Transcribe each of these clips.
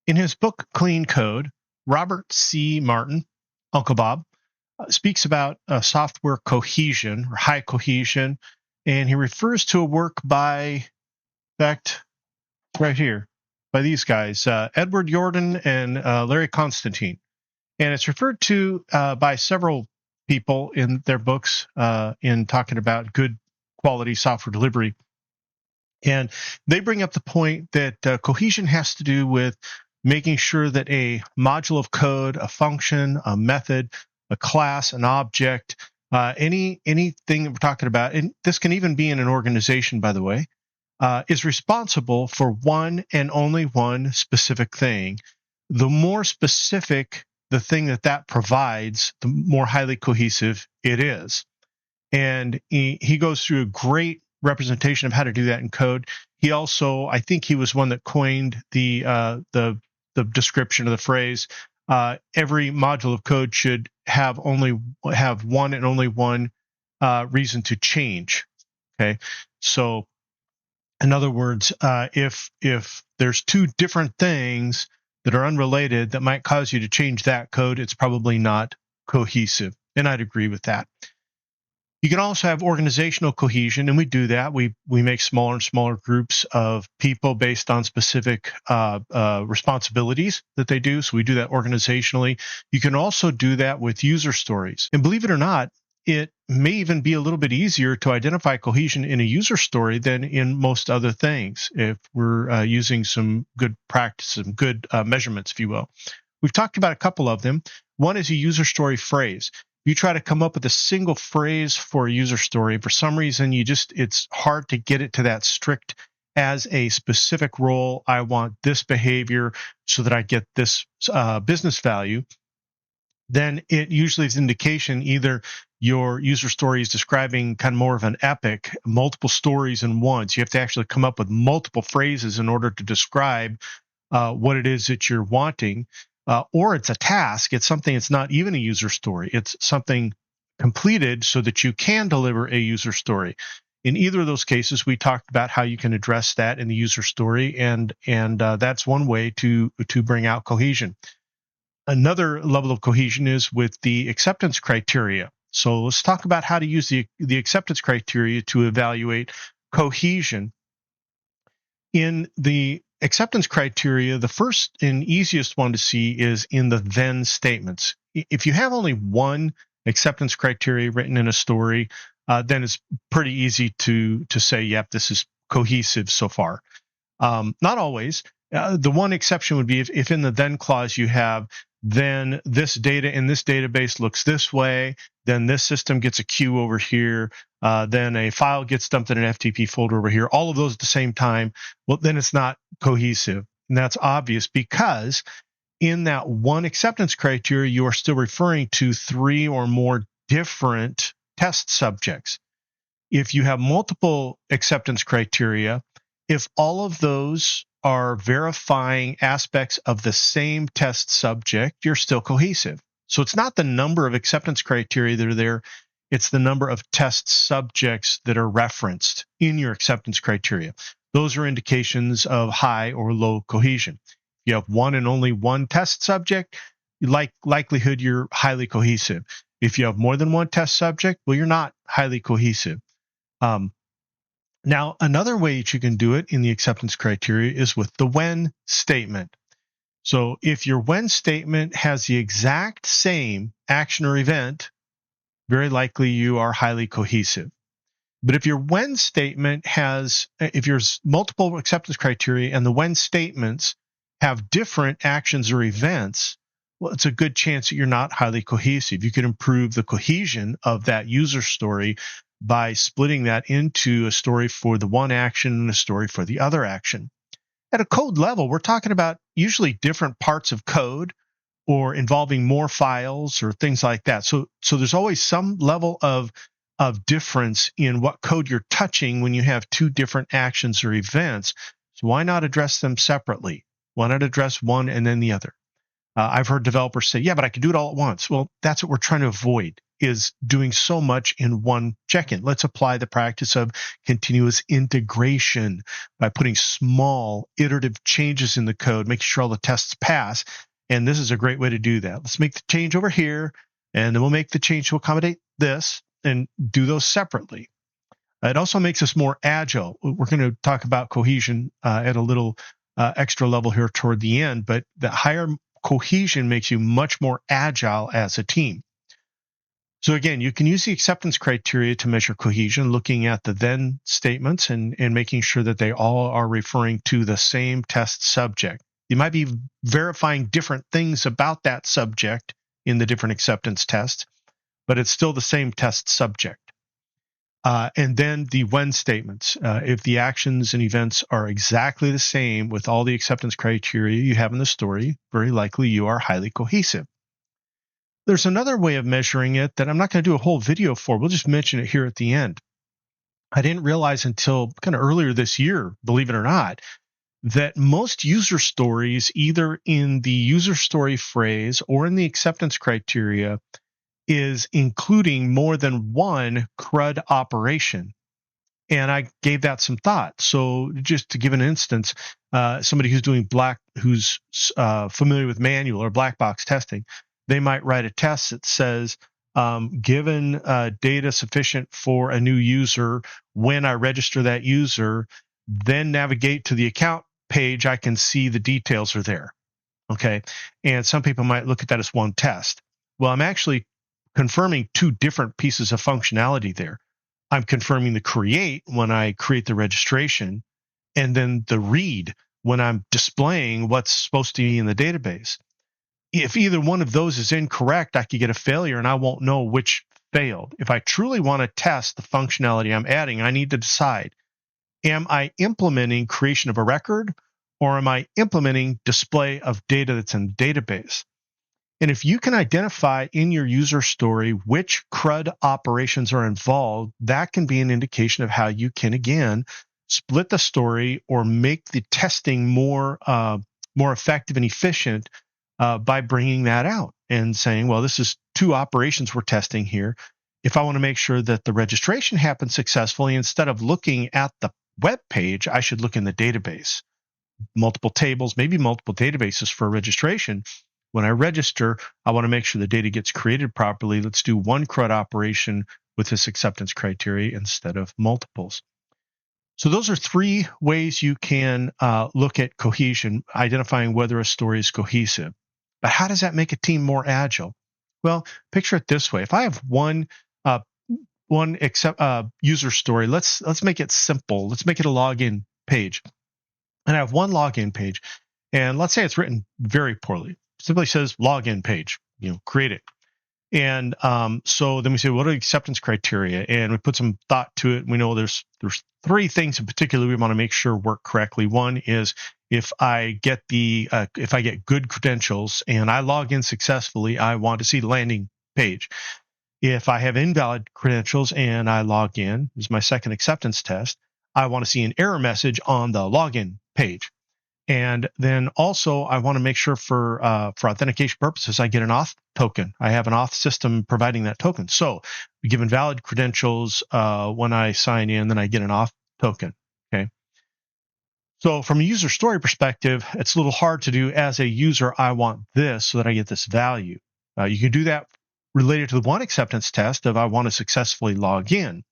In his book, Clean Code, Robert C. Martin, Uncle Bob, speaks about software cohesion or high cohesion, and he refers to a work by, in fact, right here, by these guys, Edward Yourdon and Larry Constantine. And it's referred to by several people in their books in talking about good quality software delivery. And they bring up the point that cohesion has to do with making sure that a module of code, a function, a method, a class, an object, anything that we're talking about, and this can even be in an organization, by the way, is responsible for one and only one specific thing. The more specific the thing that provides, the more highly cohesive it is. And he goes through a great representation of how to do that in code. He also, I think he was one that coined the description of the phrase, every module of code should have one and only one reason to change. Okay, so in other words, if there's two different things that are unrelated that might cause you to change that code, it's probably not cohesive. And I'd agree with that. You can also have organizational cohesion, and we do that. We make smaller and smaller groups of people based on specific responsibilities that they do. So we do that organizationally. You can also do that with user stories. And believe it or not, it may even be a little bit easier to identify cohesion in a user story than in most other things if we're using some good practice, some good measurements, if you will. We've talked about a couple of them. One is a user story phrase. You try to come up with a single phrase for a user story. For some reason, it's hard to get it to that strict as a specific role. I want this behavior so that I get this business value. Then it usually is indication either your user story is describing kind of more of an epic, multiple stories in one. So you have to actually come up with multiple phrases in order to describe what it is that you're wanting. Or it's a task. It's something, it's not even a user story. It's something completed so that you can deliver a user story. In either of those cases, we talked about how you can address that in the user story, and that's one way to bring out cohesion. Another level of cohesion is with the acceptance criteria. So let's talk about how to use the acceptance criteria to evaluate cohesion. In the acceptance criteria, the first and easiest one to see is in the then statements. If you have only one acceptance criteria written in a story, then it's pretty easy to say, yep, this is cohesive so far. Not always. The one exception would be if in the then clause you have, then this data in this database looks this way, then this system gets a queue over here, then a file gets dumped in an FTP folder over here, all of those at the same time, well, then it's not cohesive. And that's obvious because in that one acceptance criteria, you are still referring to 3 or more different test subjects. If you have multiple acceptance criteria, if all of those are verifying aspects of the same test subject, you're still cohesive. So it's not the number of acceptance criteria that are there, it's the number of test subjects that are referenced in your acceptance criteria. Those are indications of high or low cohesion. If you have one and only one test subject, likelihood you're highly cohesive. If you have more than one test subject, well, you're not highly cohesive. Now, another way that you can do it in the acceptance criteria is with the when statement. So if your when statement has the exact same action or event, very likely you are highly cohesive. But if your when statement if there's multiple acceptance criteria and the when statements have different actions or events, well, it's a good chance that you're not highly cohesive. You can improve the cohesion of that user story by splitting that into a story for the one action and a story for the other action. At a code level, we're talking about usually different parts of code or involving more files or things like that. So there's always some level of difference in what code you're touching when you have two different actions or events. So why not address them separately? Why not address one and then the other? I've heard developers say, yeah, but I can do it all at once. Well, that's what we're trying to avoid. is doing so much in one check-in. Let's apply the practice of continuous integration by putting small iterative changes in the code, making sure all the tests pass. And this is a great way to do that. Let's make the change over here, and then we'll make the change to accommodate this and do those separately. It also makes us more agile. We're going to talk about cohesion at a little extra level here toward the end, but the higher cohesion makes you much more agile as a team. So again, you can use the acceptance criteria to measure cohesion, looking at the then statements and making sure that they all are referring to the same test subject. You might be verifying different things about that subject in the different acceptance tests, but it's still the same test subject. And then the when statements. If the actions and events are exactly the same with all the acceptance criteria you have in the story, very likely you are highly cohesive. There's another way of measuring it that I'm not going to do a whole video for. We'll just mention it here at the end. I didn't realize until kind of earlier this year, believe it or not, that most user stories, either in the user story phrase or in the acceptance criteria, is including more than one CRUD operation. And I gave that some thought. So just to give an instance, somebody who's familiar with manual or black box testing, they might write a test that says, given data sufficient for a new user, when I register that user, then navigate to the account page, I can see the details are there. Okay. And some people might look at that as one test. Well, I'm actually confirming two different pieces of functionality there. I'm confirming the create when I create the registration, and then the read when I'm displaying what's supposed to be in the database. If either one of those is incorrect, I could get a failure and I won't know which failed. If I truly want to test the functionality I'm adding, I need to decide, am I implementing creation of a record, or am I implementing display of data that's in the database? And if you can identify in your user story which CRUD operations are involved, that can be an indication of how you can, again, split the story or make the testing more effective and efficient by bringing that out and saying, well, this is two operations we're testing here. If I want to make sure that the registration happens successfully, instead of looking at the web page, I should look in the database. Multiple tables, maybe multiple databases for registration. When I register, I want to make sure the data gets created properly. Let's do one CRUD operation with this acceptance criteria instead of multiples. So those are three ways you can look at cohesion, identifying whether a story is cohesive. But how does that make a team more agile? Well, picture it this way. If I have one user story, let's make it simple. Let's make it a login page. And I have one login page. And let's say it's written very poorly. Simply says login page, create it. And so then we say, what are the acceptance criteria? And we put some thought to it. We know there's three things in particular we want to make sure work correctly. One is if I get good credentials and I log in successfully, I want to see the landing page. If I have invalid credentials and I log in, this is my second acceptance test, I want to see an error message on the login page. And then also, I want to make sure for authentication purposes, I get an auth token. I have an auth system providing that token. So, given valid credentials, when I sign in, then I get an auth token. Okay. So, from a user story perspective, it's a little hard to do as a user. I want this so that I get this value. You can do that related to the one acceptance test of I want to successfully log in.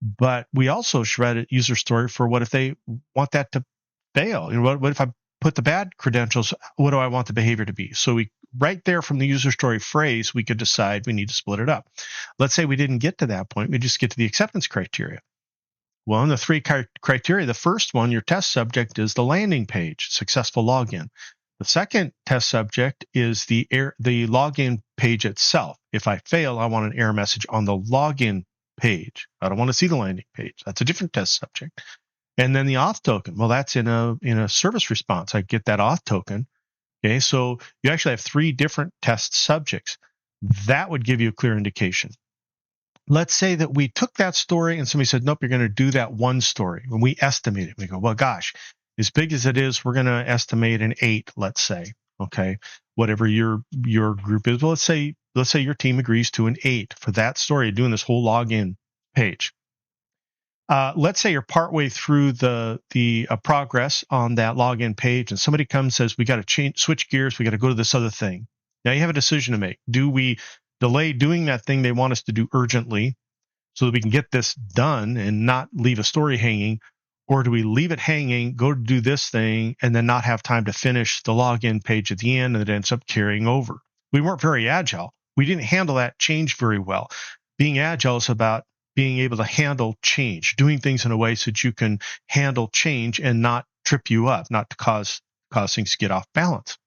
But we also shred a user story for what if they want that to fail? What if I put the bad credentials? What do I want the behavior to be? So we right there from the user story phrase, we could decide we need to split it up. Let's say we didn't get to that point. We just get to the acceptance criteria. Well, in the three criteria, the first one, your test subject is the landing page, successful login. The second test subject is the login page itself. If I fail, I want an error message on the login page. I don't want to see the landing page. That's a different test subject. And then the auth token. Well, that's in a service response. I get that auth token. Okay, so you actually have three different test subjects. That would give you a clear indication. Let's say that we took that story and somebody said, nope, you're going to do that one story. When we estimate it, we go, well, gosh, as big as it is, we're going to estimate an 8, let's say. Okay, whatever your group is. Well, let's say let's say your team agrees to an 8 for that story, doing this whole login page. Let's say you're partway through the progress on that login page, and somebody comes and says, we got to switch gears. We got to go to this other thing. Now you have a decision to make. Do we delay doing that thing they want us to do urgently so that we can get this done and not leave a story hanging? Or do we leave it hanging, go to do this thing, and then not have time to finish the login page at the end, and it ends up carrying over? We weren't very agile. We didn't handle that change very well. Being agile is about being able to handle change, doing things in a way so that you can handle change and not trip you up, not to cause things to get off balance.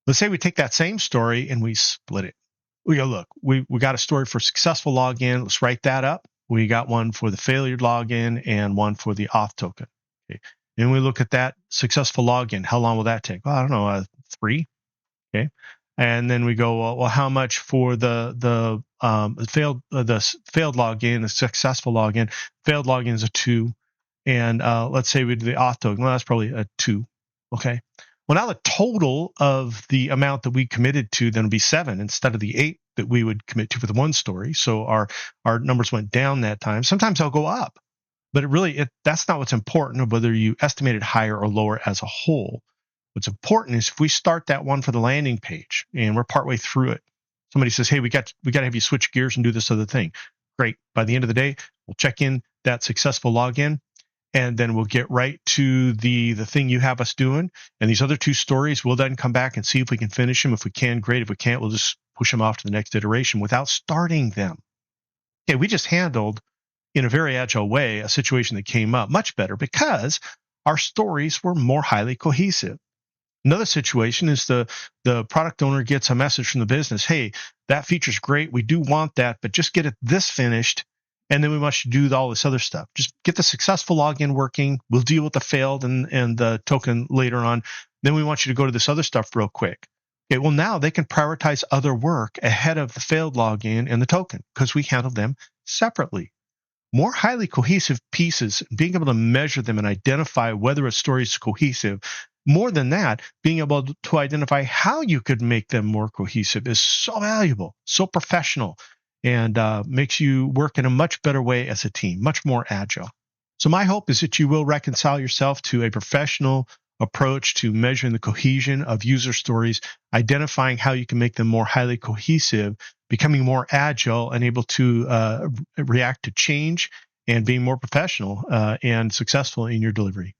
Let's say we take that same story and we split it. We go, look, we got a story for successful login. Let's write that up. We got one for the failure login and one for the auth token. Okay. And we look at that successful login. How long will that take? Well, I don't know, 3. Okay. And then we go, well, how much for the failed login, the successful login? Failed login is a 2, and let's say we do the auth token. Well, that's probably a 2. Okay. Well, now the total of the amount that we committed to then would be 7 instead of the 8 that we would commit to for the one story. So our numbers went down that time. Sometimes they'll go up, but that's not what's important, whether you estimate it higher or lower as a whole. What's important is if we start that one for the landing page and we're partway through it, somebody says, hey, we got to have you switch gears and do this other thing. Great. By the end of the day, we'll check in that successful login, and then we'll get right to the thing you have us doing. And these other 2 stories, we'll then come back and see if we can finish them. If we can, great. If we can't, we'll just push them off to the next iteration without starting them. Okay, we just handled, in a very agile way, a situation that came up much better because our stories were more highly cohesive. Another situation is the product owner gets a message from the business. Hey, that feature's great. We do want that, but just get this finished, and then we want you to do all this other stuff. Just get the successful login working. We'll deal with the failed and the token later on. Then we want you to go to this other stuff real quick. Okay, well, now they can prioritize other work ahead of the failed login and the token because we handled them separately. More highly cohesive pieces, being able to measure them and identify whether a story is cohesive. More than that, being able to identify how you could make them more cohesive is so valuable, so professional, and makes you work in a much better way as a team, much more agile. So my hope is that you will reconcile yourself to a professional approach to measuring the cohesion of user stories, identifying how you can make them more highly cohesive, becoming more agile and able to react to change, and being more professional and successful in your delivery.